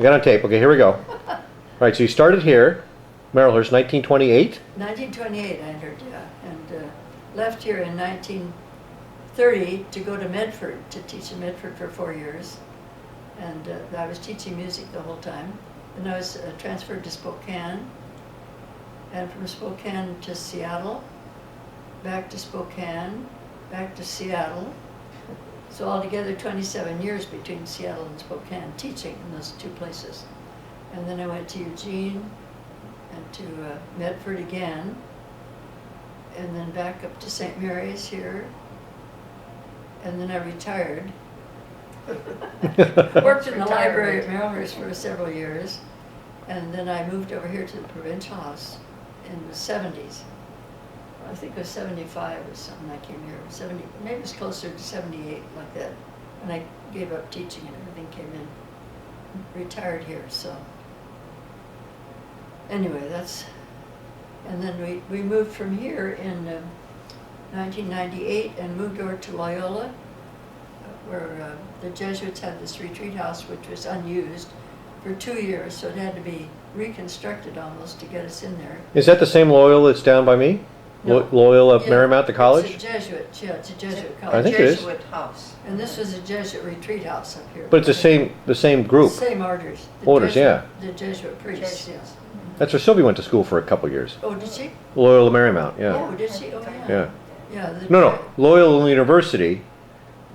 We got on tape. Okay, here we go. All right, so you started here, Marylhurst, 1928. 1928 I entered, yeah, and left here in 1930 to go to Medford, to teach in Medford for 4 years. And I was teaching music the whole time. Then I was transferred to Spokane, and from Spokane to Seattle, back to Spokane, back to Seattle. So altogether 27 years between Seattle and Spokane, teaching in those two places. And then I went to Eugene and to Medford again, and then back up to St. Mary's here, and then I retired. Worked in the library at Marylhurst for several years, and then I moved over here to the Provincial House in the 70s. I think it was 75 or something I came here, 70, maybe it was closer to 78, like that. And I gave up teaching and everything, came in, retired here, so. Anyway, that's, and then we moved from here in 1998 and moved over to Loyola, where the Jesuits had this retreat house, which was unused for 2 years, so it had to be reconstructed almost to get us in there. Is that the same Loyola that's down by me? No. Loyola of Marymount, the college? It's a Jesuit, yeah, it's a Jesuit college. I think it is. Jesuit house. And this was a Jesuit retreat house up here. But it's the same group. Same orders. Orders, Jesuit, yeah. The Jesuit priests, yes. That's where Sylvie went to school for a couple of years. Oh, did she? Loyola Marymount, yeah. Oh, did she? Oh, yeah. Yeah. Yeah. No, Loyola University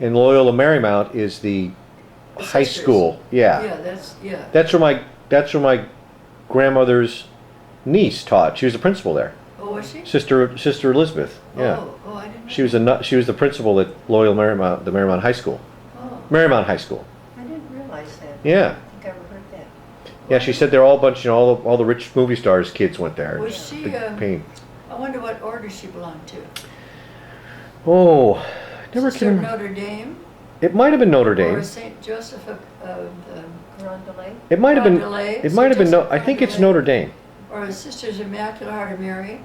and Loyola Marymount is the high sisters. school. Yeah. Yeah, That's where my grandmother's niece taught. She was the principal there. Oh, was she? Sister Elizabeth. Yeah. Oh, I didn't know. She was the principal at Loyola Marymount, the Marymount High School. Oh, Marymount High School. I didn't realize that. Yeah. I think I heard that. Yeah, she said they're all a bunch, all the rich movie stars' kids went there. was she, Big pain. I wonder what order she belonged to. Oh, never Sister of can. Notre Dame? It might have been Notre Or Dame. St. Joseph of Rondelay? It might have been. Rondelay, It might have been. St. I think it's Rondelay. Notre Dame. or Sisters of Immaculate Heart of Mary.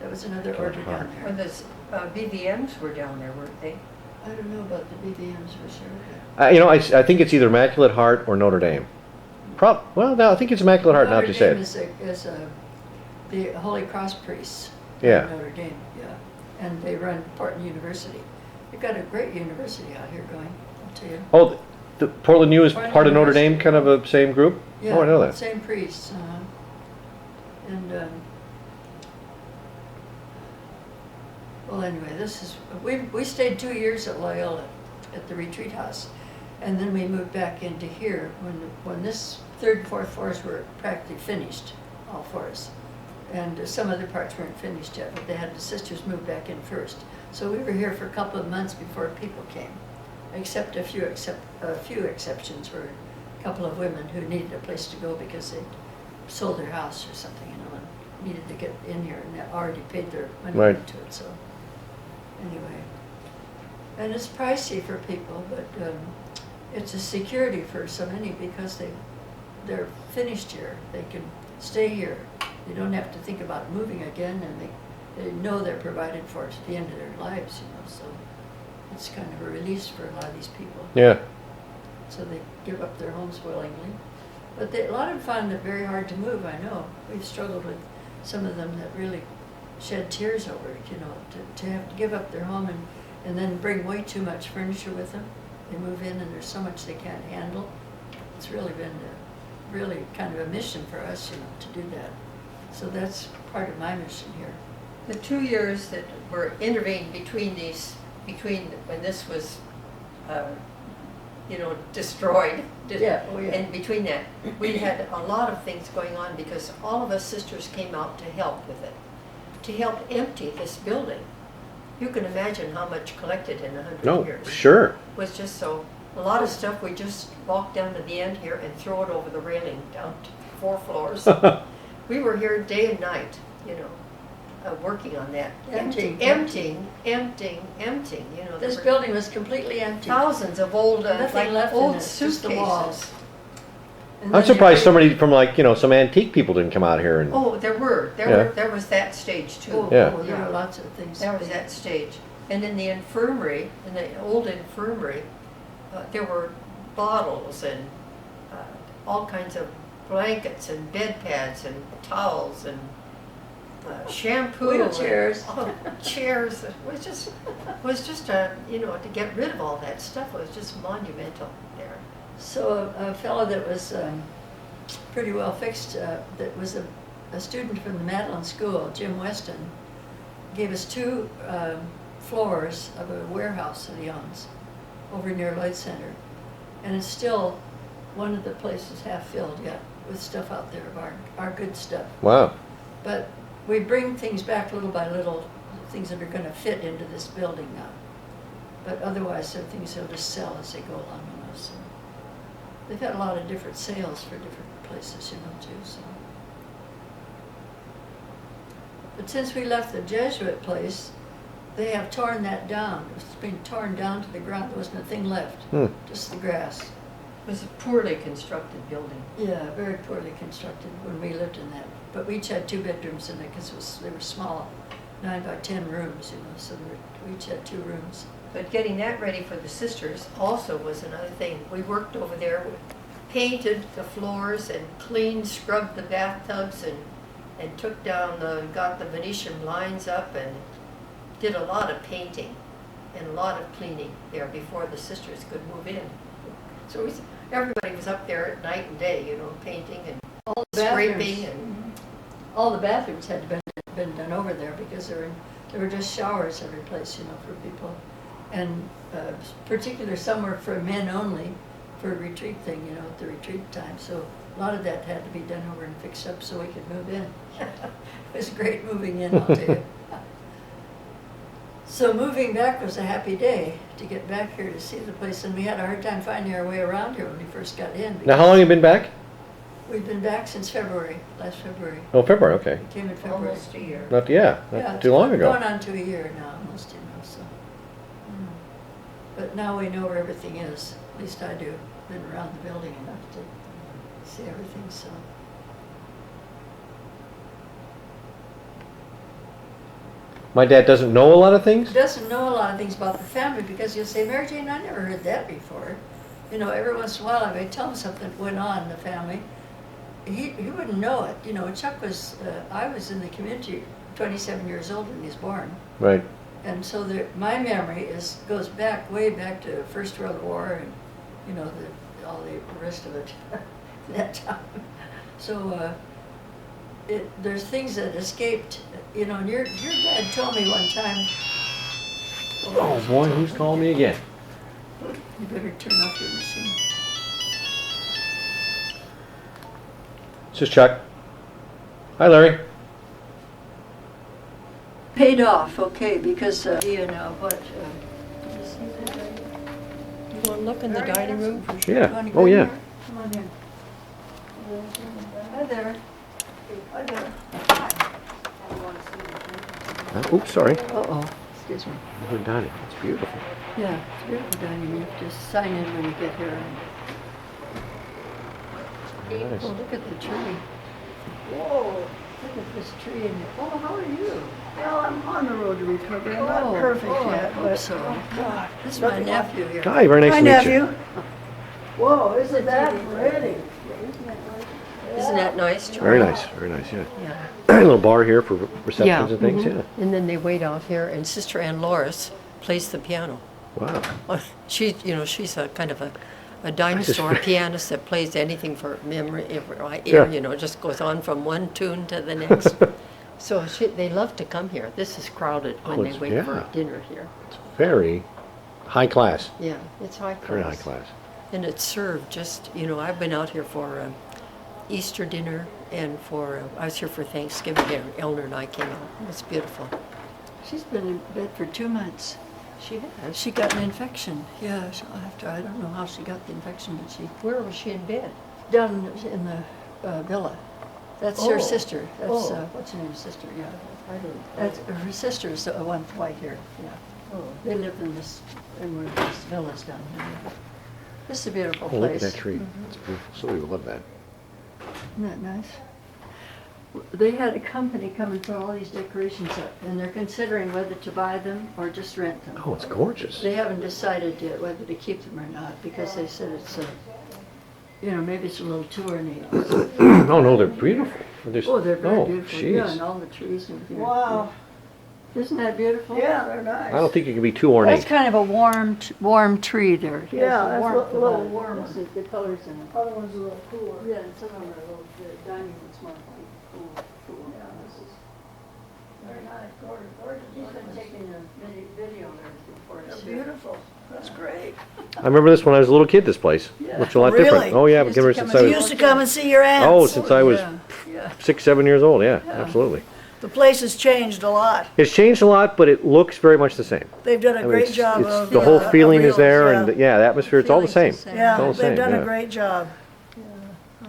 That was another order down Or there. the BVMs were down there, weren't they? I don't know about the BBMs for sure. I think it's either Immaculate Heart or Notre Dame. Well, no, I think it's Immaculate Heart. Now that you say it. Is the Holy Cross priests. Yeah. Notre Dame, yeah. And they run Portland University. You've got a great university out here going, I'll tell you. Oh, the Portland U is Portland part of Notre University. Dame, kind of a same group. Yeah, Oh, I know that. same priests. And well, anyway, we stayed 2 years at Loyola at the retreat house, and then we moved back into here when this third and fourth floors were practically finished, all floors, and some other parts weren't finished yet, but they had the sisters move back in first. So we were here for a couple of months before people came, except a few exceptions were a couple of women who needed a place to go because they sold their house or something, and needed to get in here, and they already paid their money Right. into it. So anyway, and it's pricey for people, but it's a security for so many because they're finished here. They can stay here. They don't have to think about moving again, and they know they're provided for at the end of their lives, so it's kind of a release for a lot of these people. Yeah. So they give up their homes willingly. But a lot of them find it very hard to move, I know. We've struggled with some of them that really shed tears over it, to have to give up their home and then bring way too much furniture with them. They move in and there's so much they can't handle. It's really been really kind of a mission for us, to do that. So that's part of my mission here. The 2 years that were intervened between when this was, destroyed. Yeah, oh yeah. And between that, we had a lot of things going on because all of us sisters came out to help with it, to help empty this building. You can imagine how much collected in 100 No, years. sure. Was just so, a lot of stuff we just walk down to the end here and throw it over the railing down to 4 floors. We were here day and night, working on that. Emptying. Emptying. This there were building was completely empty. thousands of old, Nothing left in old it, just the suitcases. walls. And I'm then they surprised break- somebody from some antique people didn't come out here and. Oh, there was that stage too. Oh, Yeah. there were lots of things. There was that stage. And in the infirmary, in the old infirmary, there were bottles and all kinds of blankets and bed pads and towels and shampoo. Wheelchairs. Chairs. It was just you know, to get rid of all that stuff was just monumental there. So a fellow that was pretty well fixed, that was a student from the Madeline School, Jim Weston, gave us 2 floors of a warehouse that he owns over near Lloyd Center. And it's still one of the places half filled yet with stuff out there of our good stuff. Wow. But we bring things back little by little, things that are going to fit into this building now. But otherwise, they're things they'll just sell as they go along. You know, so they've had a lot of different sales for different places, you know, too. So. But since we left the Jesuit place, they have torn that down. It's been torn down to the ground. There wasn't a thing left, just the grass. It was a poorly constructed building. Yeah, very poorly constructed when we lived in that. But we each had 2 bedrooms in it because they were small, 9 by 10 rooms, you know, so we each had 2 rooms. But getting that ready for the sisters also was another thing. We worked over there, painted the floors and cleaned, scrubbed the bathtubs and took down got the Venetian blinds up and did a lot of painting and a lot of cleaning there before the sisters could move in. So everybody was up there at night and day, you know, painting and All the scraping and all the bathrooms had been done over there because there were just showers every place, you know, for people. And particular some were for men only, for a retreat thing, you know, at the retreat time. So a lot of that had to be done over and fixed up so we could move in. It was great moving in, I'll tell you. So moving back was a happy day to get back here to see the place, and we had a hard time finding our way around here when we first got in. Now, how long have you been back? We've been back since February, last February. Oh, February, okay. We came in February. almost a year. Not Yeah, too long ago. Going on to a year now, almost, you know, so. But now we know where everything is, at least I do. Been around the building enough to see everything, so. My dad doesn't know a lot of things? Doesn't know a lot of things about the family because you'll say, Mary Jane, I never heard that before. You know, every once in a while I may tell him something that went on in the family. He wouldn't know it. You know, Chuck was, I was in the community 27 years old when he was born. Right. And so my memory goes back, way back to First World War and, you know, all the rest of it that time. So there's things that escaped, you know, and your dad told me one time. Oh boy, who's calling me again? You better turn off your machine. This is Chuck. Hi, Larry. Paid off, okay, because you know what? You see that right here? You want to look in the dining room? Yeah. You wanna Oh, go in yeah. here? Come on in. Hi there. Hi there. Oops, sorry. Uh-oh, excuse me. We're done. It's beautiful. Yeah, it's beautiful dining room. Just sign in when you get here. Nice. Oh, look at the tree. Whoa, look at this tree. Oh, how are you? Well, I'm on the road to recovery. I'm not Oh, perfect oh, I yet, hope but so. God. This is my nephew here. Hi, very nice Hi, to meet nephew. you. Whoa, isn't that pretty? Isn't that nice, Charlie? Very nice, yeah. Yeah. A little bar here for receptions and things, mhm. yeah. And then they wait out here, and Sister Ann Loris plays the piano. Wow. Well, she's a kind of a just- dinosaur pianist that plays anything for memory, ear, Yeah. you know, just goes on from one tune to the next. So they love to come here. This is crowded when Oh, they it's- wait yeah. for dinner here. Very high class. Yeah, it's high class. Very high class. And it's served just, you know, I've been out here for Easter dinner and I was here for Thanksgiving dinner. Eleanor and I came out. It's beautiful. She's been in bed for 2 months. She has. She got an infection. Yeah, so I don't know how she got the infection, but she Where was she in bed? down in the villa. That's her Oh. sister. That's Oh. what's her name? Sister. Yeah. I didn't. That's her sister is the one white hair. Yeah. Oh. They live in one of these villas down here. This is a beautiful Oh, look at place. that tree. It's beautiful. So we love that. Isn't that nice? They had a company come and put all these decorations up, and they're considering whether to buy them or just rent them. Oh, it's gorgeous. They haven't decided yet whether to keep them or not, because they said it's maybe it's a little too ornate. Oh no, they're beautiful. Oh, they're very beautiful. Yeah, jeez. and all the trees and everything. Wow. Isn't that beautiful? Yeah, they're nice. I don't think it can be too That's ornate. kind of a warm tree there. It has Yeah, a that's warmth a little about it. warmer. The colors in it. Other one's a little cooler. Yeah, and some of them are a little, the diamond one's more cool. Yeah, this is very nice, gorgeous. He's been taking a video there before They're it's beautiful. That's great. I remember this when I was a little kid. This place looks a lot Really? different. Oh yeah, Used but ever to come since and I You was used to come and see your aunts. oh since I was Yeah. 6, 7 years old. Yeah, absolutely. The place has changed a lot. It's changed a lot, but it looks very much the same. They've done a I mean, great it's- job it's- of the whole feeling is there, yeah. and yeah, the atmosphere. It's all the same. Feeling's the same. Yeah, It's all the they've same, done yeah. a great job.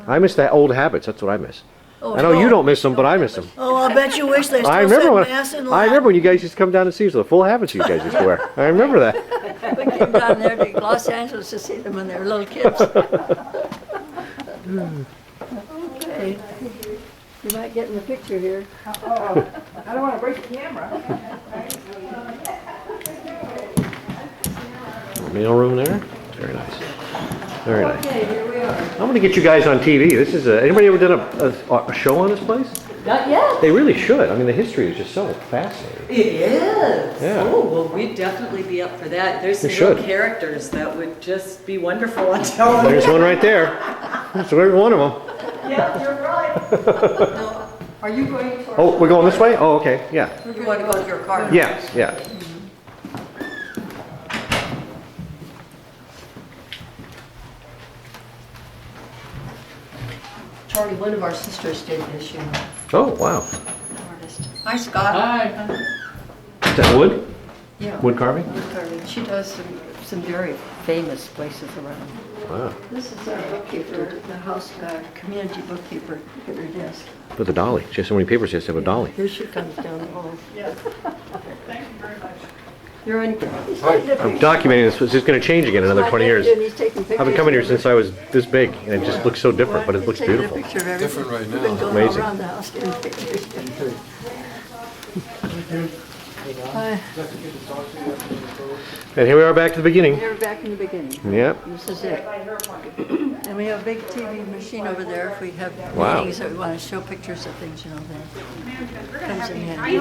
I miss the old habits. That's what I miss. Oh, I know you no. don't miss them, but I miss them. Oh, I bet you wish they still I remember said when mass in I remember when you guys used to come down to see us. The full habits you guys used to wear. I remember that. We came down there to Los Angeles to see them when they were little kids. Okay. You might get in the picture here. I don't want to break the camera. Mail room there. Very nice. Very nice. Okay, here we are. I'm going to get you guys on TV. This is anybody ever done a show on this place? Not yet. They really should. I mean, the history is just so fascinating. It is. Yeah. Oh, well, we'd definitely be up for that. There's some We real should. characters that would just be wonderful on television. There's one right there. There's every one of them. Yeah, you're right. No, are you going to? Oh, we're going this way? Oh, okay. Yeah. You want to go to your car? Yeah. Yeah. Charlie, one of our sisters did this, Oh, wow. artist. Hi, Scott. Is that wood? Yeah. Wood carving? Wood carving. She does some very famous places around. Wow. This is our bookkeeper, the house community bookkeeper. Look at her desk. With a dolly. She has so many papers, she has to have a dolly. Here she comes down the hall. Yeah. Thank you very much. You're on. I'm documenting this. It's just going to change again in another 20 years. And he's taking pictures. I've been coming here since I was this big, and it just looks so different, but it looks Taking a beautiful. picture of everything. Different right We've been now. going all Amazing. around the house getting pictures. Hi, And here we are back to the beginning. here we're back in the beginning. Yep. This is it. And we have a big TV machine over there if we have Wow. meetings that we want to show pictures of things, that comes in handy.